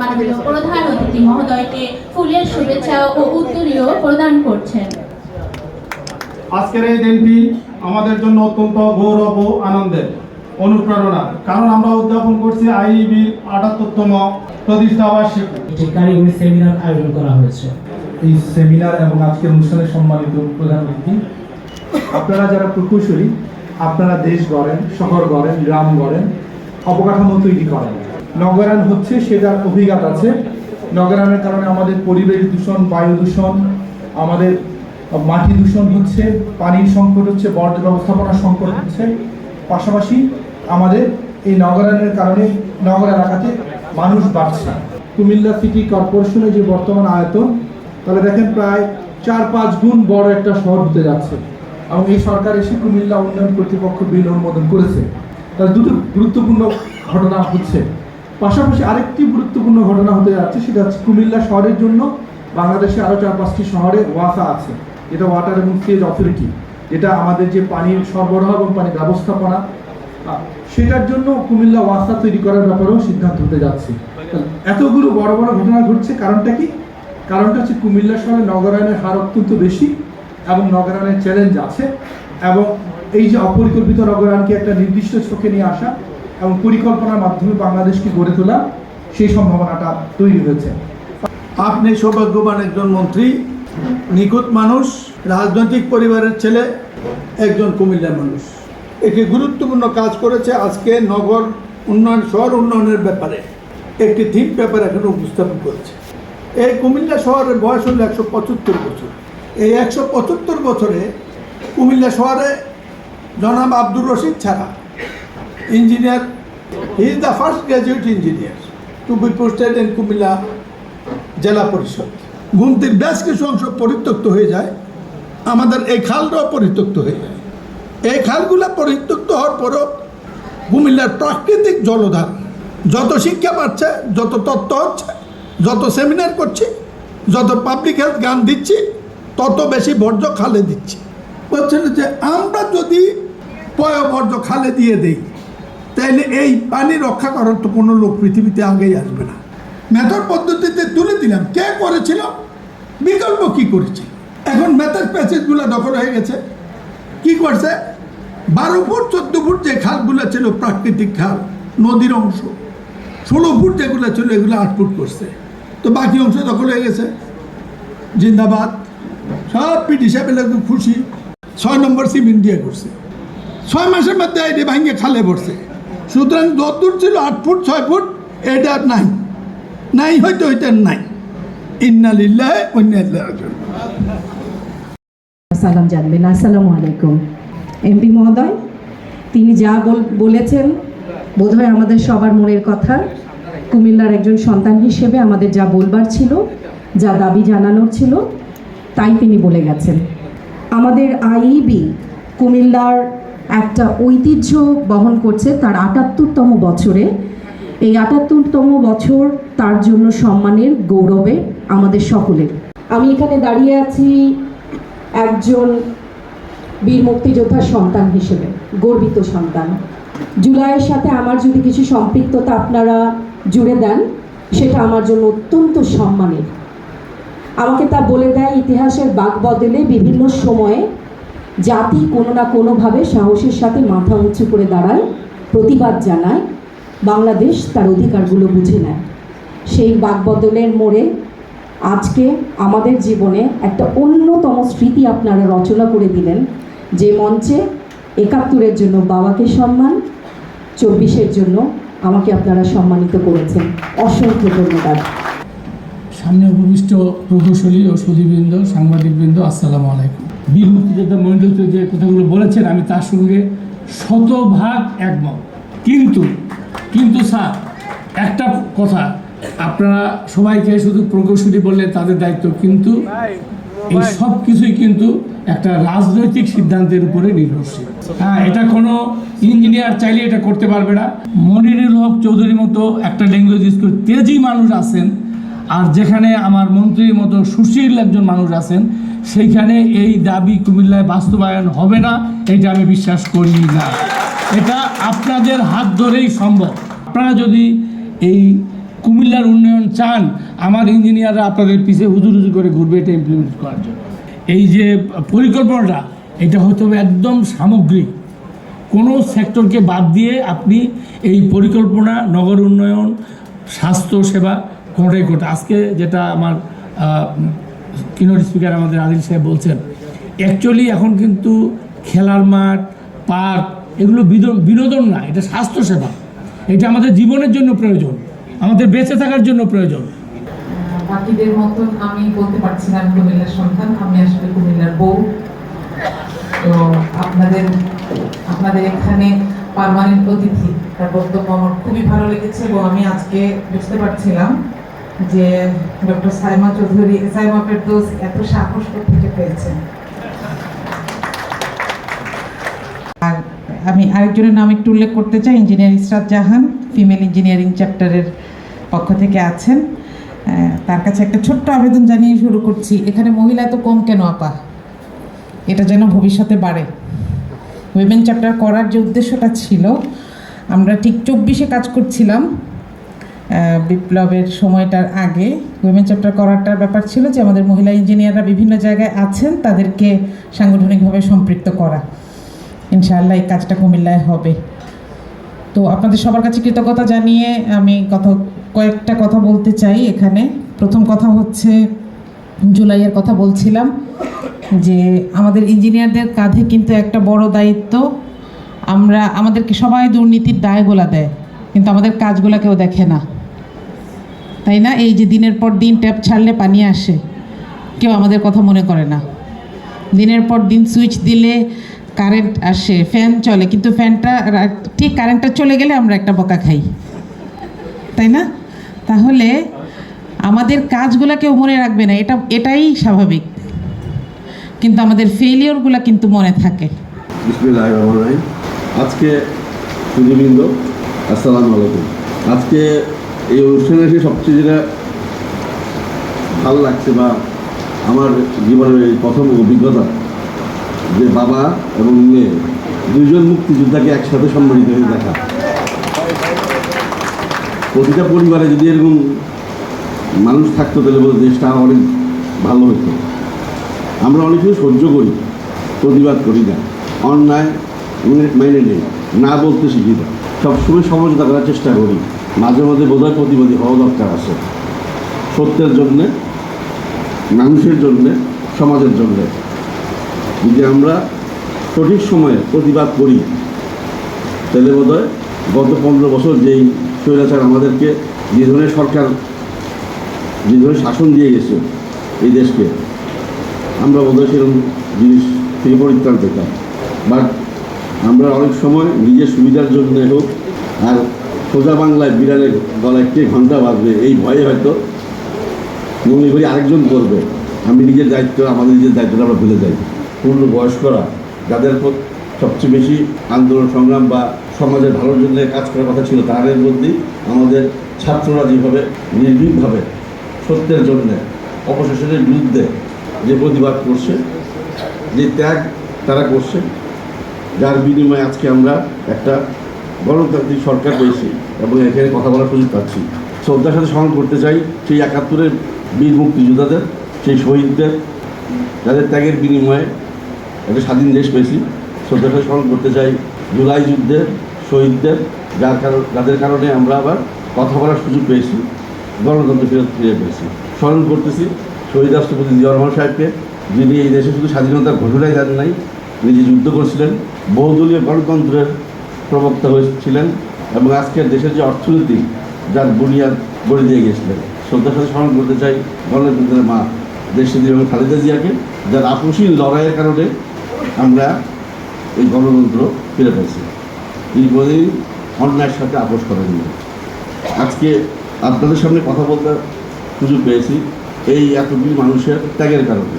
মাননীয় প্রধান অতিথি মহোদয়কে ফুলের শুভেচ্ছা ও উত্তরীয় প্রদান করছেন। আজকের এই দিনটি আমাদের জন্য অত্যন্ত গৌরব ও আনন্দের, অনুপ্রেরণা, কারণ আমরা উদযাপন করছি আইইবির ৭৮তম প্রতিষ্ঠা বার্ষিকী। একটি কারিগরি সেমিনার আয়োজন করা হয়েছে। এই সেমিনার এবং আজকের অনুষ্ঠানে সম্মানিত প্রধান অতিথি, আপনারা যারা প্রকৌশলী, আপনারা দেশ গড়েন, শহর গড়েন, গ্রাম গড়েন, অবকাঠামো তৈরি করেন। নগরায়ণ হচ্ছে সেটার অভিজ্ঞতা আছে। নগরায়ণের কারণে আমাদের পরিবেশ দূষণ, বায়ু দূষণ, আমাদের মাটি দূষণ হচ্ছে, পানির সংকট হচ্ছে, বর্জ্য ব্যবস্থাপনার সংকট হচ্ছে। পাশাপাশি আমাদের এই নগরায়ণের কারণে নগর এলাকাতে মানুষ বাড়ছে। কুমিল্লা সিটি কর্পোরেশনের যে বর্তমান আয়তন, তাহলে দেখেন প্রায় ৪-৫ গুণ বড় একটা শহর হতে যাচ্ছে, এবং এই সরকার এসে কুমিল্লা উন্নয়ন কর্তৃপক্ষ বিল অনুমোদন করেছে। তাহলে দুটো গুরুত্বপূর্ণ ঘটনা হচ্ছে। পাশাপাশি আরেকটি গুরুত্বপূর্ণ ঘটনা হতে যাচ্ছে, সেটা হচ্ছে কুমিল্লা শহরের জন্য বাংলাদেশে আরও ৪-৫টি শহরে ওয়াসা আছে, যেটা ওয়াটার এবং সিওয়েজ অথরিটি, যেটা আমাদের যে পানির সরবরাহ এবং পানি ব্যবস্থাপনা, সেটার জন্য কুমিল্লা ওয়াসা তৈরি করার ব্যাপারেও সিদ্ধান্ত হতে যাচ্ছে। এতগুলো বড় বড় ঘটনা ঘটছে, কারণটা কি? কারণটা হচ্ছে কুমিল্লা শহরে নগরায়ণের হার অত্যন্ত বেশি এবং নগরায়ণের চ্যালেঞ্জ আছে, এবং এই যে অপরিকল্পিত নগরায়ণকে একটা নির্দিষ্ট চোখে নিয়ে আসা এবং পরিকল্পনার মাধ্যমে বাংলাদেশকে গড়ে তোলা, সেই সম্ভাবনাটা তৈরি হয়েছে। আপনি সৌভাগ্যবান একজন মন্ত্রী, নিখুঁত মানুষ, রাজনৈতিক পরিবারের ছেলে, একজন কুমিল্লার মানুষ। একটি গুরুত্বপূর্ণ কাজ করেছে। আজকে নগর উন্নয়ন, শহর উন্নয়নের ব্যাপারে একটি থিম পেপার এখানে উপস্থাপন করেছে। এই কুমিল্লা শহরের বয়স হল ১৭৫ বছর। এই ১৭৫ বছরে কুমিল্লা শহরে জনাব আব্দুর রশিদ ছাড়া engineer, he is the first graduate engineer to be posted in Comilla জেলা পরিষদ। গুমতির বেশ কিছু অংশ পরিত্যক্ত হয়ে যায়, আমাদের এই খালটাও পরিত্যক্ত হয়ে যায়। এই খালগুলো পরিত্যক্ত হওয়ার পরও কুমিল্লার প্রাকৃতিক জলধার, যত শিক্ষা পাচ্ছে, যত তথ্য হচ্ছে, যত সেমিনার করছি, যত পাবলিক হেলথ গান দিচ্ছি, তত বেশি বর্জ্য খালে দিচ্ছি। বলছেন যে আমরা যদি পয়ঃবর্জ্য খালে দিয়ে দেই, তাইলে এই পানি রক্ষা করার তো কোনো লোক পৃথিবীতে আগেই আসবে না। মেথড পদ্ধতিতে তুলে দিলাম, কে করেছিল, বিকল্প কি করেছে। এখন মেথড প্যাসেজগুলো দখল হয়ে গেছে। কি করছে, 12 ফুট 14 ফুট যে খালগুলো ছিল প্রাকৃতিক খাল, নদীর অংশ, 16 ফুট যেগুলো ছিল এগুলো 8 ফুট করছে। তো বাকি অংশ দখল হয়ে গেছে। জিন্দাবাদ, সব পিঠ হিসাবে লোক খুশি। 6 নম্বর সিমেন্ট দিয়ে করছে, 6 মাসের মধ্যে এটা ভাঙিয়ে খালে পড়ছে। সুতরাং যতদূর ছিল 8 ফুট 6 ফুট, এটা নাই, নাই হয়তো হইতে নাই। ইন্না লিল্লাহি ওয়া ইন্না ইলাইহি রাজিউন। সালাম জানবেন। আসসালামু আলাইকুম। এমপি মহোদয়, তিনি যা বলেছেন বোধহয় আমাদের সবার মনের কথা। কুমিল্লার একজন সন্তান হিসেবে আমাদের যা বলবার ছিল, যা দাবি জানানোর ছিল, তাই তিনি বলে গেছেন। আমাদের আইইবি কুমিল্লার একটা ঐতিহ্য বহন করছে তার ৭৮তম বছরে। এই ৭৮তম বছর তার জন্য সম্মানের, গৌরবে আমাদের সকলের। আমি এখানে দাঁড়িয়ে আছি একজন বীর মুক্তিযোদ্ধার সন্তান হিসেবে, গর্বিত সন্তান। জুলাইয়ের সাথে আমার যদি কিছু সম্পৃক্ততা আপনারা জুড়ে দেন, সেটা আমার জন্য অত্যন্ত সম্মানের। আমাকে তা বলে দেয় ইতিহাসের বাঁক বদলে বিভিন্ন সময়ে জাতি কোনো না কোনোভাবে সাহসের সাথে মাথা উঁচু করে দাঁড়ায়, প্রতিবাদ জানায়, বাংলাদেশ তার অধিকারগুলো বুঝে নেয়। সেই বাঁক বদলের মোড়ে আজকে আমাদের জীবনে একটা অন্যতম স্মৃতি আপনারা রচনা করে দিলেন, যে মঞ্চে ৭১-এর জন্য বাবাকে সম্মান, ২৪-এর জন্য আমাকে আপনারা সম্মানিত করেছেন। অসংখ্য ধন্যবাদ। সামনে উপবিষ্ট প্রকৌশলী ও সুধীবৃন্দ, সাংবাদিকবৃন্দ, আসসালামু আলাইকুম। বীর মুক্তিযোদ্ধা মহিন্দর যে কথাগুলো বলেছেন, আমি তার সঙ্গে 100% একমত। কিন্তু স্যার, একটা কথা, আপনারা সবাইকে শুধু প্রকৌশলী বললে তাদের দায়িত্ব, কিন্তু এই সব কিছুই কিন্তু একটা রাজনৈতিক সিদ্ধান্তের উপরে নির্ভরশীল। হ্যাঁ, এটা কোনো ইঞ্জিনিয়ার চাইলে এটা করতে পারবে না। মনিরুল হক চৌধুরীর মতো একটা ল্যাঙ্গুয়েজ ইউজ করে তেজি মানুষ আছেন, আর যেখানে আমার মন্ত্রীর মতো সুশীল একজন মানুষ আছেন, সেইখানে এই দাবি কুমিল্লায় বাস্তবায়ন হবে না, এটা আমি বিশ্বাস করি না। এটা আপনাদের হাত ধরেই সম্ভব। আপনারা যদি এই কুমিল্লার উন্নয়ন চান, আমার ইঞ্জিনিয়াররা আপনাদের পিছে হুজুর করে ঘুরবে এটা ইমপ্লিমেন্ট করার জন্য। এই যে পরিকল্পনাটা, এটা হতে হবে একদম সামগ্রিক, কোনো সেক্টরকে বাদ দিয়ে আপনি এই পরিকল্পনা, নগর উন্নয়ন, স্বাস্থ্য সেবা কোনোটাই করতে। আজকে যেটা আমার কিনোর স্পিকার আমাদের আদিল সাহেব বলছেন, অ্যাকচুয়ালি এখন কিন্তু খেলার মাঠ, পার্ক এগুলো বিনোদন না, এটা স্বাস্থ্যসেবা। এটা আমাদের জীবনের জন্য প্রয়োজন, আমাদের বেঁচে থাকার জন্য প্রয়োজন। বাকিদের মতন আমি বলতে পারছি না আমি কুমিল্লার সন্তান, আমি আসলে কুমিল্লার বউ। তো আপনাদের এখানে পার্মানেন্ট অতিথি, তার বক্তব্য আমার খুবই ভালো লেগেছে এবং আমি আজকে বুঝতে পারছিলাম যে ডক্টর সাইমা ফেরদৌস এত সাহস থেকে পেয়েছেন। আর আমি আরেকজনের নাম একটু উল্লেখ করতে চাই, ইঞ্জিনিয়ার ইসরাত জাহান, ফিমেল ইঞ্জিনিয়ারিং চ্যাপ্টারের পক্ষ থেকে আছেন। তার কাছে একটা ছোট্ট আবেদন জানিয়ে শুরু করছি, এখানে মহিলা তো কম কেন আপা, এটা যেন ভবিষ্যতে বাড়ে। উইমেন চ্যাপ্টার করার যে উদ্দেশ্যটা ছিল, আমরা ঠিক 24-এ কাজ করছিলাম বিপ্লবের সময়টার আগে। উইমেন চ্যাপ্টার করারটার ব্যাপার ছিল যে আমাদের মহিলা ইঞ্জিনিয়াররা বিভিন্ন জায়গায় আছেন, তাদেরকে সাংগঠনিকভাবে সম্পৃক্ত করা। ইনশাআল্লাহ এই কাজটা কুমিল্লায় হবে। তো আপনাদের সবার কাছে কৃতজ্ঞতা জানিয়ে আমি কয়েকটা কথা বলতে চাই এখানে। প্রথম কথা হচ্ছে, জুলাইয়ের কথা বলছিলাম যে আমাদের ইঞ্জিনিয়ারদের কাঁধে কিন্তু একটা বড় দায়িত্ব। আমাদেরকে সবাই দুর্নীতির দায়গুলা দেয়, কিন্তু আমাদের কাজগুলা কেউ দেখে না, তাই না? এই যে দিনের পর দিন ট্যাপ ছাড়লে পানি আসে, কেউ আমাদের কথা মনে করে না। দিনের পর দিন সুইচ দিলে কারেন্ট আসে, ফ্যান চলে, কিন্তু ফ্যানটা ঠিক কারেন্টটা চলে গেলে আমরা একটা বকা খাই, তাই না? তাহলে আমাদের কাজগুলা কেউ মনে রাখবে না, এটাই স্বাভাবিক, কিন্তু আমাদের ফেলিওরগুলা কিন্তু মনে থাকে। বিসমিল্লাহির রহমানির রহিম। আজকে সুধীবৃন্দ, আসসালামু আলাইকুম। আজকে এই অনুষ্ঠানে এসে সবচেয়ে যেটা ভালো লাগছে বা আমার জীবনের এই প্রথম অভিজ্ঞতা, যে বাবা এবং মেয়ে দুইজন মুক্তিযোদ্ধাকে একসাথে সম্মানিত হয়ে দেখা। প্রতিটা পরিবারে যদি এরকম মানুষ থাকতো তাহলে বলে দেশটা অনেক ভালো হতো। আমরা অনেক কিছু সহ্য করি, প্রতিবাদ করি না, অন্যায় মাইনে নেই, না বলতে শিখি না, সবসময় সমঝোতা করার চেষ্টা করি। মাঝে মাঝে বোধহয় প্রতিবাদী হওয়া দরকার আছে, সত্যের জন্যে, মানুষের জন্যে, সমাজের জন্যে। যদি আমরা সঠিক সময়ে প্রতিবাদ করি তাহলে বোধহয় গত 15 বছর যেই স্বৈরাচার আমাদেরকে যে ধরনের সরকার, যে ধরনের শাসন দিয়ে গেছে এই দেশকে, আমরা বোধহয় সেরকম জিনিস থেকে পরিত্রাণ পেতাম। বাট আমরা অনেক সময় নিজের সুবিধার জন্য হোক, আর সোজা বাংলায় বিড়ালের গলায় কে ঘন্টা বাজবে এই ভয়ে হয়তো মনে করি আরেকজন করবে, আমি নিজের দায়িত্ব, আমাদের নিজের দায়িত্বটা আমরা ভুলে যাই। পূর্ণ বয়স্করা, যাদের সবচেয়ে বেশি আন্দোলন সংগ্রাম বা সমাজের ভালোর জন্য কাজ করার কথা ছিল, তাদের মধ্যেই আমাদের ছাত্ররা যেভাবে নির্ভীকভাবে সত্যের জন্যে, অপশাসনের বিরুদ্ধে যে প্রতিবাদ করছে, যে ত্যাগ তারা করছে, যার বিনিময়ে আজকে আমরা একটা গণতান্ত্রিক সরকার পেয়েছি এবং এখানে কথা বলার সুযোগ পাচ্ছি। শ্রদ্ধার সাথে স্মরণ করতে চাই সেই 71-এর বীর মুক্তিযোদ্ধাদের, সেই শহীদদের, যাদের ত্যাগের বিনিময়ে একটা স্বাধীন দেশ পেয়েছি। শ্রদ্ধার সাথে স্মরণ করতে চাই জুলাই যুদ্ধের শহীদদের, যাদের কারণে আমরা আবার কথা বলার সুযোগ পেয়েছি, গণতন্ত্র ফিরে পেয়েছি। স্মরণ করতেছি শহীদ রাষ্ট্রপতি জিয়াউর রহমান সাহেবকে, যিনি এই দেশে শুধু স্বাধীনতার ঘোষণাই দেন নাই, নিজে যুদ্ধ করেছিলেন, বহুদলীয় গণতন্ত্রের প্রবক্তা হয়েছিলেন এবং আজকের দেশের যে অর্থনীতি যার বুনিয়াদ গড়ে দিয়ে গিয়েছিলেন। শ্রদ্ধার সাথে স্মরণ করতে চাই গণতন্ত্রের মা দেশনেত্রী এবং খালেদা জিয়াকে, যার আপোষহীন লড়াইয়ের কারণে আমরা এই গণতন্ত্র ফিরে পেয়েছি। তিনি কোনোদিন অন্যায়ের সাথে আপোষ করেননি। আজকে আপনাদের সামনে কথা বলতে সুযোগ পেয়েছি এই এতগুলি মানুষের ত্যাগের কারণে।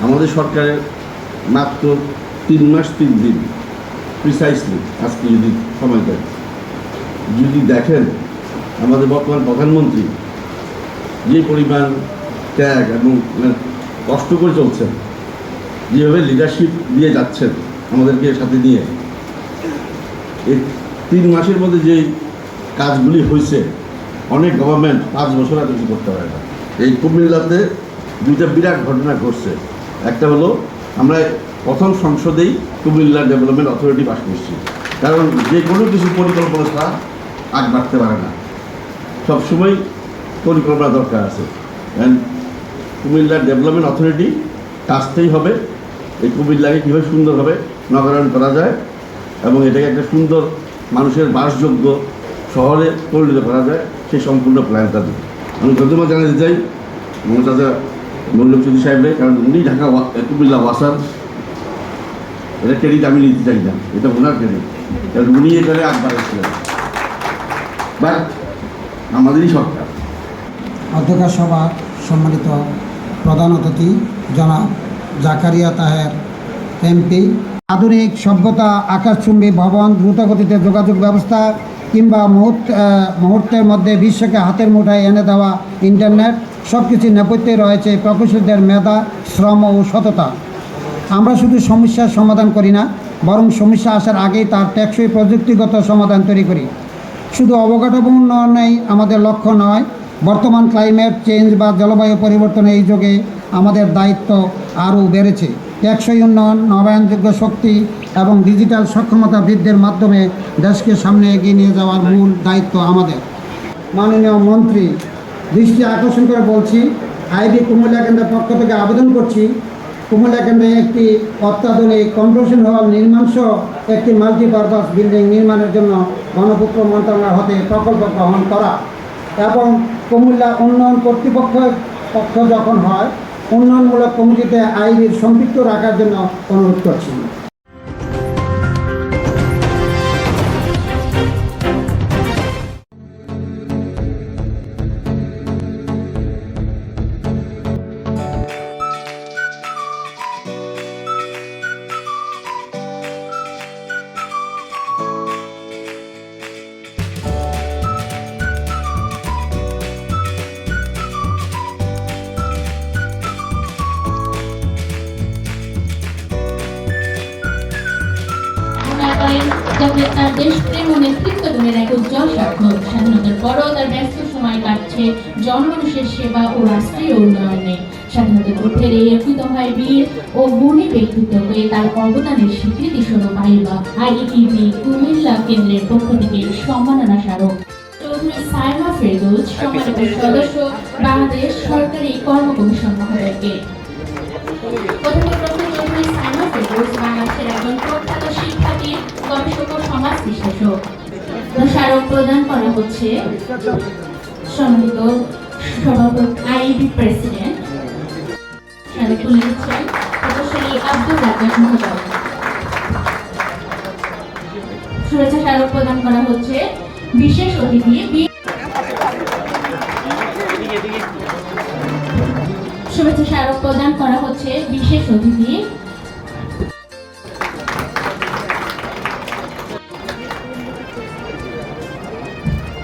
আমাদের সরকারের মাত্র 3 মাস 3 দিন প্রিসাইসলি আজকে যদি সময় দেয়, যদি দেখেন আমাদের বর্তমান প্রধানমন্ত্রী যে পরিমাণ ত্যাগ এবং কষ্ট করে চলছেন, যেভাবে লিডারশিপ দিয়ে যাচ্ছেন আমাদেরকে সাথে নিয়ে, এই 3 মাসের মধ্যে যে কাজগুলি হয়েছে, অনেক গভর্নমেন্ট 5 বছর আগে কিছু করতে পারে না। এই কুমিল্লাতে দুইটা বিরাট ঘটনা ঘটছে। একটা হলো আমরা প্রথম সংসদেই কুমিল্লা ডেভেলপমেন্ট অথরিটি পাস করছি, কারণ যে কোনো কিছু পরিকল্পনা ছাড়া আগ বাড়তে পারে না, সবসময় পরিকল্পনা দরকার আছে। কুমিল্লা ডেভেলপমেন্ট অথরিটি কাজতেই হবে এই কুমিল্লাকে কীভাবে সুন্দরভাবে নগরায়ণ করা যায় এবং এটাকে একটা সুন্দর মানুষের বাসযোগ্য শহরে পরিণত করা যায়, সেই সম্পূর্ণ প্ল্যানটা দিই। আমি ধন্যবাদ জানাতে চাই মমতাজা মল্লিক চৌধুরী সাহেবরে, কারণ উনি ঢাকা কুমিল্লা ওয়াসার, এটা ক্রেডিট আমি নিতে চাই না, এটা ওনার ক্রেডিট, কারণ উনি এখানে আগ বাড়াচ্ছিলেন। বাট আমাদেরই সরকার। অধ্যক্ষ সভা সম্মানিত প্রধান অতিথি জনাব জাকারিয়া তাহের এমপি, আধুনিক সভ্যতা, আকাশচুম্বী ভবন, দ্রুতগতিতে যোগাযোগ ব্যবস্থা কিংবা মুহূর্তের মধ্যে বিশ্বকে হাতের মুঠায় এনে দেওয়া ইন্টারনেট, সব কিছুর নেপথ্যে রয়েছে প্রকৌশলীদের মেধা, শ্রম ও সততা। আমরা শুধু সমস্যার সমাধান করি না, বরং সমস্যা আসার আগেই তার টেকসই প্রযুক্তিগত সমাধান তৈরি করি। শুধু অবকাঠামো উন্নয়নেই আমাদের লক্ষ্য নয়, বর্তমান ক্লাইমেট চেঞ্জ বা জলবায়ু পরিবর্তনের এই যুগে আমাদের দায়িত্ব আরও বেড়েছে। টেকসই উন্নয়ন, নবায়নযোগ্য শক্তি এবং ডিজিটাল সক্ষমতা বৃদ্ধির মাধ্যমে দেশকে সামনে এগিয়ে নিয়ে যাওয়ার মূল দায়িত্ব আমাদের। মাননীয় মন্ত্রী, দৃষ্টি আকর্ষণ করে বলছি, আইবি কুমিল্লা কেন্দ্রের পক্ষ থেকে আবেদন করছি, কুমিল্লা কেন্দ্রে একটি অত্যাধুনিক কনভেনশন হল নির্মাণসহ একটি মাল্টিপারপাস বিল্ডিং নির্মাণের জন্য গণপূর্ত মন্ত্রণালয় হতে প্রকল্প গ্রহণ করা এবং কুমিল্লা উন্নয়ন কর্তৃপক্ষ যখন হয় উন্নয়নমূলক কমিটিতে আইবির সম্পৃক্ত রাখার জন্য অনুরোধ করছি। যাতে তার দেশপ্রেম ও নেতৃত্ব গুণের এক উজ্জ্বল স্বাক্ষর। স্বাধীনতার পরও তার ব্যস্ত সময় কাটছে জনমানুষের সেবা ও রাষ্ট্রীয় উন্নয়নে। স্বাধীনতার পক্ষের এই অর্পিত হয় বীর ও গুণী ব্যক্তিত্ব হয়ে তার অবদানের স্বীকৃতি স্বরূপ আইইবি কুমিল্লা কেন্দ্রের পক্ষ থেকে সম্মাননা স্মারক চৌধুরী সাইমা ফেরদৌস, সম্মানিত সদস্য, বাংলাদেশ সরকারি কর্ম কমিশন মহোদয়কে। চৌধুরী সাইমা ফেরদৌস বাংলাদেশের একজন প্রখ্যাত শিক্ষাবিদ, গবেষক ও সমাজ বিশ্লেষক। স্মারক প্রদান করা হচ্ছে সম্মানিত সভাপতি আইইবি প্রেসিডেন্ট স্মারক তুলে দিচ্ছেন প্রকৌশলী আব্দুর রাজ্জাক মহোদয়। শুভেচ্ছা স্মারক প্রদান করা হচ্ছে বিশেষ অতিথি শুভেচ্ছা স্মারক প্রদান করা হচ্ছে বিশেষ অতিথি